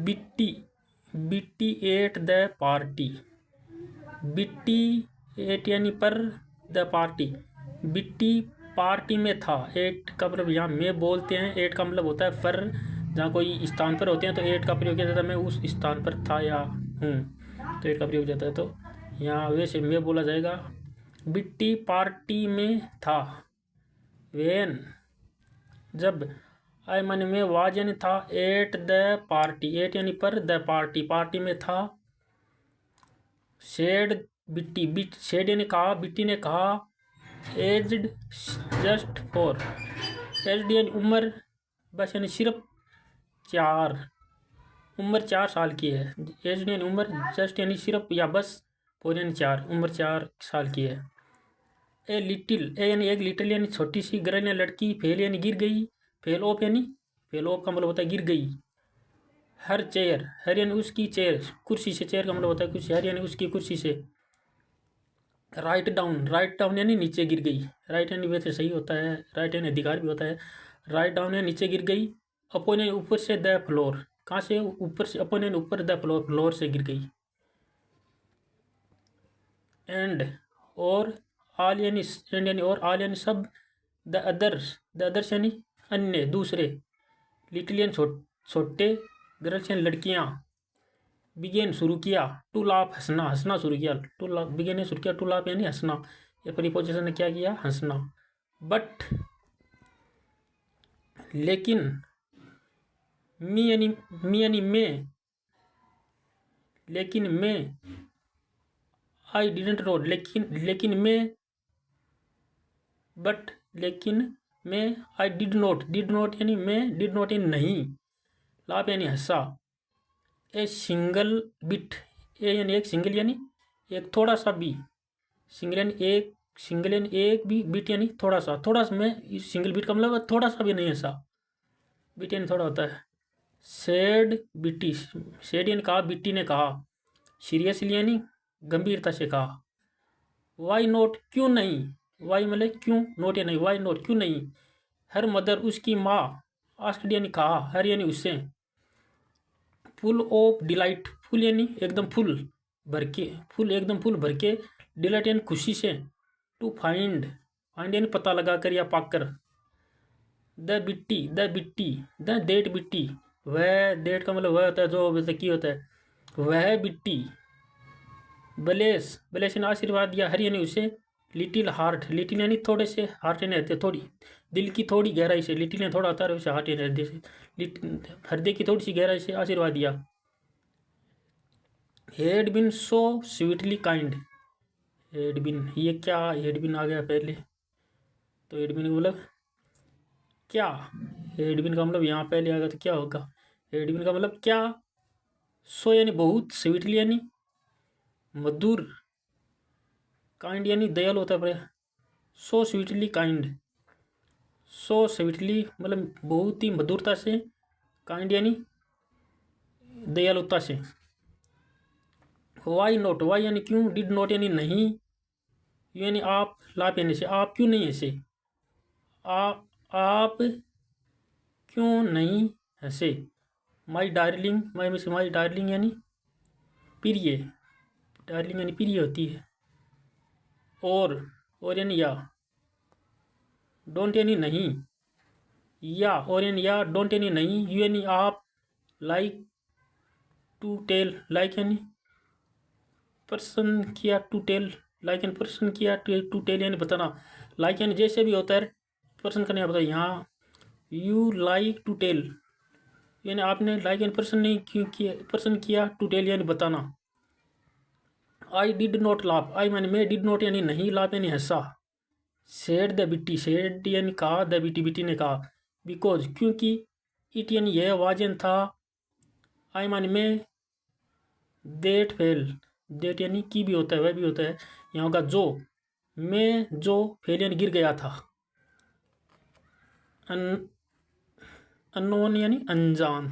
Bitti Bitti at the party. Bitti at यानी पर, the party Bitti party में था। एट का मतलब यहाँ में बोलते हैं, एट का मतलब होता है पर। जहाँ कोई स्थान पर होते हैं तो एट का प्रयोग किया जाता है, मैं उस स्थान पर था या हूँ, तो एट का प्रयोग जाता है। तो यहाँ वैसे में बोला जाएगा, बिट्टी पार्टी में था। वेन जब, आई मन में, वाज यानी था, एट द पार्टी, एट यानी पर, द पार्टी पार्टी में था। सेड बिट्टी सेड यानी कहा, बिट्टी ने कहा, एज्ड जस्ट फोर, एज्ड यानी उम्र, बस यानी सिर्फ 4, उम्र 4 साल की है। एज्ड यानी उम्र, जस्ट यानी सिर्फ या बस, फोर यानी 4, उम्र 4 साल की है। ए लिटिल, ए यानी एक, लिटिल यानी छोटी सी, गर्ल यानी लड़की, फेल यानी गिर गई, फेल ऑफ यानी, फेल ऑफ का मतलब होता है गिर गई। हर चेयर, हर यानी उसकी चेयर, कुर्सी से, चेयर का मतलब होता है कुर्सी, हर यानी उसकी कुर्सी से। राइट डाउन यानी नीचे गिर गई, राइट यानी वैसे सही होता है, राइट यानी अधिकार भी होता है। राइट डाउन यानी नीचे गिर गई। अपॉन यानी ऊपर से, द फ्लोर, कहाँ से ऊपर से, अपॉन यानी ऊपर, द फ्लोर फ्लोर से गिर गई। एंड और, आल यानी एंड यानी और, आल यानी सब। द अदर्स यानी अन्य, दूसरे। लिटिल यानी छोटे, गर्ल्स यानी लड़कियाँ। बिगेन शुरू किया, टू लाफ हंसना, हंसना शुरू किया, टू लाफ, बिगेन शुरू किया, टू लाफ यानी हंसना। ये प्रीपोजिशन ने क्या किया, हंसना। बट लेकिन, मी यानी मैं, लेकिन मैं, आई डिडंट नो, लेकिन मैं, बट लेकिन मैं, आई डिड नोट यानी मैं, डिड नोट यानी नहीं, लाफ यानी हंसा। ए सिंगल बिट, ए यानी एक, सिंगल यानी एक, थोड़ा सा भी, सिंगल यानी एक, सिंगल यानी एक भी, बिट यानी थोड़ा सा, थोड़ा सा में, इस सिंगल बिट का मतलब थोड़ा सा भी नहीं हंसा, बिट यानी थोड़ा होता है। सेड बिट्टी, सेड यानी कहा, बिट्टी ने कहा। सीरियसली यानी गंभीरता से कहा। वाई नोट क्यों नहीं, वाई मतलब क्यों, नोट या नहीं, वाई नोट क्यों नहीं। हर मदर उसकी माँ, आस्क्ड यानी कहा, हर यानी उससे। फुल ऑफ डिलाइट, फुल यानी एकदम फुल भर के, फुल एकदम फुल भर के, डिलाइट यानी खुशी से। टू फाइंड, फाइंड यानी पता लगा कर या पाकर। द बिट्टी द डेट बिट्टी, वह, डेट का मतलब वह होता है जो मतलब की होता है, वह बिट्टी। बलेस ने आशीर्वाद दिया, हर यानी उसे। लिटिल हार्ट, लिटिल यानी थोड़े से, हार्ट यानी हृदय, थोड़ी, दिल की थोड़ी गहराई से, लिटिल यानी थोड़ा होता है, उसे हार्ट यानी हृदय से, हृदय की थोड़ी सी गहराई से आशीर्वाद दिया। हेड बिन सो स्वीटली काइंड, हेड बिन, ये क्या, हेड बिन आ गया पहले, तो हेड बिन मतलब क्या, हेड बिन का मतलब यहाँ पहले आ गया तो क्या होगा, हेड बिन का मतलब क्या। सो यानी बहुत, स्वीटली यानी मधुर, काइंड यानी दयालु होता है। So sweetly kind, so sweetly मतलब बहुत ही मधुरता से, काइंड यानी दयालुता से। वाई नोट, वाई यानी क्यों, डिड नोट यानी नहीं, यू यानी आप, लाप यानी से, आप क्यों नहीं हंसे, आप क्यों नहीं हंसे। माई डार्लिंग, माई में से माई डार्लिंग यानी प्रिय, डार्लिंग यानी प्रिय होती है। और यानी या, डोंट यानी नहीं, या और यानी या, डोंट यानी नहीं, यू यानी आप, लाइक टू टेल, लाइक यानी पर्सन किया, टू टेल, लाइक यानी पर्सन किया, टू टेल यानी बताना, लाइक यानी जैसे भी होता है, पर्सन का नहीं बताया यहाँ। यू लाइक टू टेल यानी आपने, लाइक यानी पर्सन नहीं क्यों किया, पर्सन किया, टू टेल यानी बताना। आई डिड नॉट लाफ, आई मानी मैं, डिड नॉट यानी नहीं, लाफ यानी हंसा। सेड द बिट्टी, सेड यानी कहा, द बिट्टी, बिट्टी ने कहा। बिकॉज क्योंकि, इट यानी यह, वाजन था, आई मानी मैं, देट फेल, देट यानी की भी होता है, वह भी होता है, यहाँ होगा जो, मैं जो, फेल यानी गिर गया था। अननोन यानी अनजान,